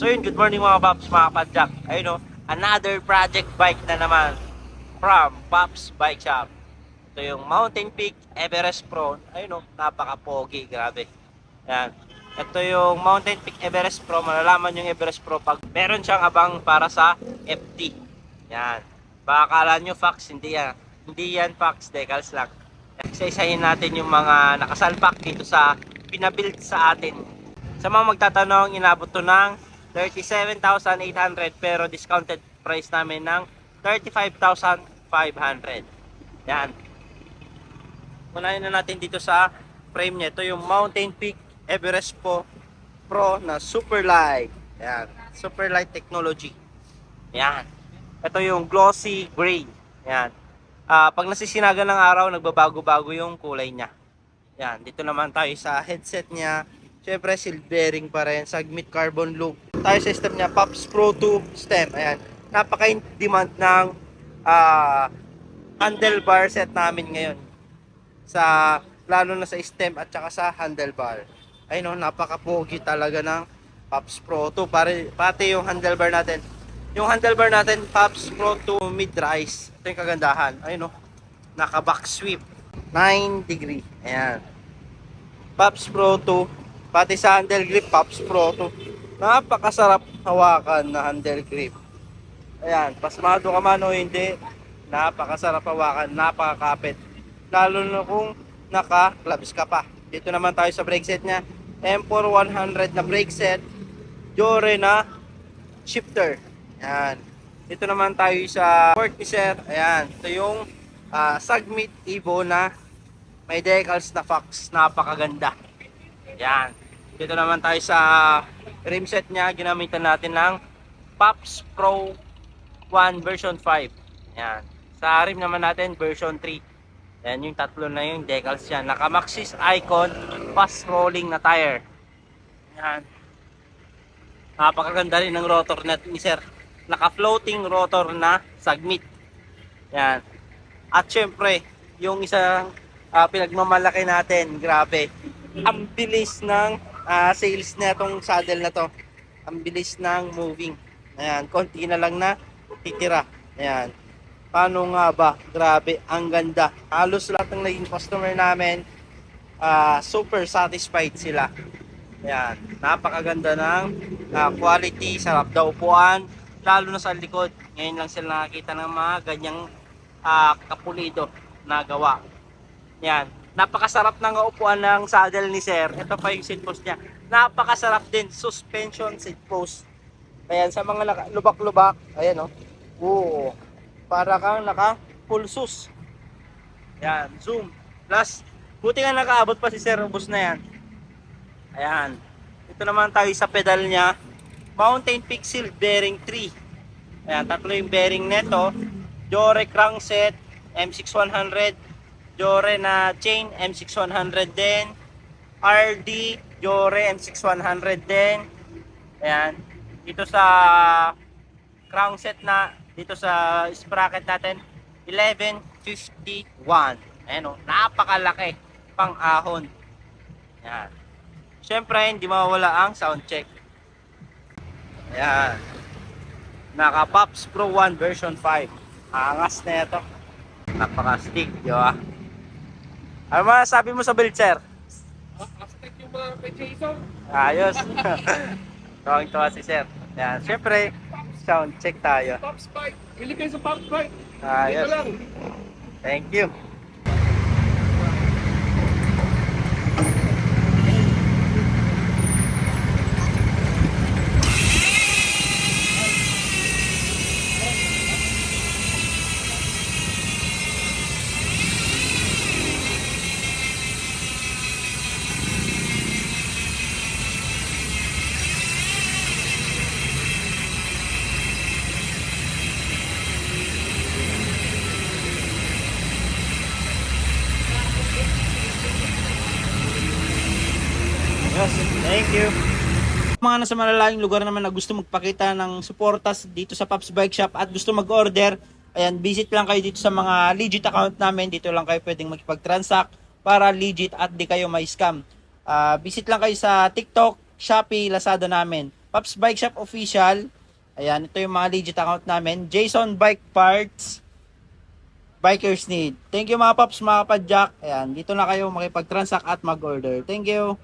So yun, good morning mga Paps, mga Padjak. Ayun o, another project bike na naman from Paps Bike Shop. Ito yung Mountain Peak Everest Pro. Ayun o, napaka-pogi, grabe. Yan. Ito yung Mountain Peak Everest Pro. Malalaman yung Everest Pro pag meron siyang abang para sa FT. Yan. Baka akala nyo Fox, hindi yan. Hindi yan Fox, decals lang. Isa-isahin natin yung mga nakasalpak dito sa pinabuild sa atin. Sa mga magtatanong, inabot to ng 37,800 pero discounted price namin ng 35,500. Yan. Unahin na natin dito sa frame niya. Ito yung Mountain Peak Everest Pro na Super Light. Yan. Super Light technology. Yan. Ito yung glossy gray. Yan. Pag nasisinagan ng araw, nagbabago-bago yung kulay niya. Yan. Dito naman tayo sa headset niya. Siyempre, seal bearing pa rin. Sagmit carbon loop. Tayo sa stem niya, Paps Pro 2 stem. Ayan. Napaka-demand ng handlebar set namin ngayon. Lalo na sa stem at saka sa handlebar. Ayun o, napaka-pogi talaga ng Paps Pro 2. Pati yung handlebar natin. Yung handlebar natin, Paps Pro 2 mid-rise. Ito yung kagandahan. Ayun o, naka-back sweep. 9 degree. Ayan. Paps Pro 2. Pati sa handle grip, Paps Pro 2. Napakasarap hawakan na handle grip. Ayan, pasmado ka man o hindi, napakasarap hawakan, napakakapit. Lalo na kung naka-gloves ka pa. Dito naman tayo sa brake set niya. M4 100 na brake set. Jore na shifter. Ayan. Dito naman tayo sa fork ni Sir. Ayan, ito yung Sagmit Evo na may decals na Fox. Napakaganda. Ayan. Dito naman tayo sa rim set niya. Ginamitan natin ng Paps Pro 1 version 5. Ayan. Sa rim naman natin version 3. Ayan yung tatlo na yung decals yan. Naka Maxxis Icon fast rolling na tire. Ayan. Napakaganda rin ng rotor net ni Sir. Naka floating rotor na Sagmit. Ayan. At syempre, yung isang pinagmamalaki natin, grabe. Ang bilis ng sales na itong saddle na to. Ang bilis ng moving. Ayan, konti na lang na titira. Ayan. Paano nga ba? Grabe, ang ganda. Halos lahat ng naging customer namin, super satisfied sila. Ayan, napakaganda ng quality, sarap daw upuan, lalo na sa likod. Ngayon lang sila nakakita ng mga ganyang kapulido na gawa. Ayan. Napakasarap ng upuan ng saddle ni Sir. Ito pa yung seat post niya. Napakasarap din. Suspension seat post. Ayan, sa mga lubak-lubak. Ayan, oh. Oo. Para kang naka full sus. Ayan, zoom. Plus, buti nga nakaabot pa si Sir. Ubus na yan. Ayan. Ito naman tayo sa pedal niya. Mountain Peak Seal Bearing 3. Ayan, tatlo yung bearing neto. Jore crankset, M6100. Jore na chain, M6100 din. RD, Jore, M6100 din. Ayan. Dito sa crankset na, dito sa sprocket natin, 1151. Ayan o, napakalaki pang ahon. Ayan. Siyempre, hindi mawawala ang sound check. Ayan. Naka Paps Pro 1 version 5. Angas na ito. Napaka-stick, di ba? Ano masasabi mo sa build, Sir? Aztec yung mga Jason. Ayos. Tuwang-tuwa si Sir. Yan. Siyempre, sound check tayo. Pops bike. Bili kayo sa Pops bike. Ayos. Dito lang. Thank you. Yes, thank you. Mga nasa malalayong lugar naman na gusto magpakita ng suportas dito sa Paps Bike Shop at gusto mag-order, ayan, visit lang kayo dito sa mga legit account namin. Dito lang kayo pwedeng makipag-transact para legit at di kayo may scam. Visit lang kayo sa TikTok, Shopee, Lazada namin. Pops Bike Shop Official. Ayan, ito yung mga legit account namin. Jason Bike Parts. Bikers Need. Thank you mga Pops, mga kapadyak. Ayan, dito na kayo makipag-transact at mag-order. Thank you.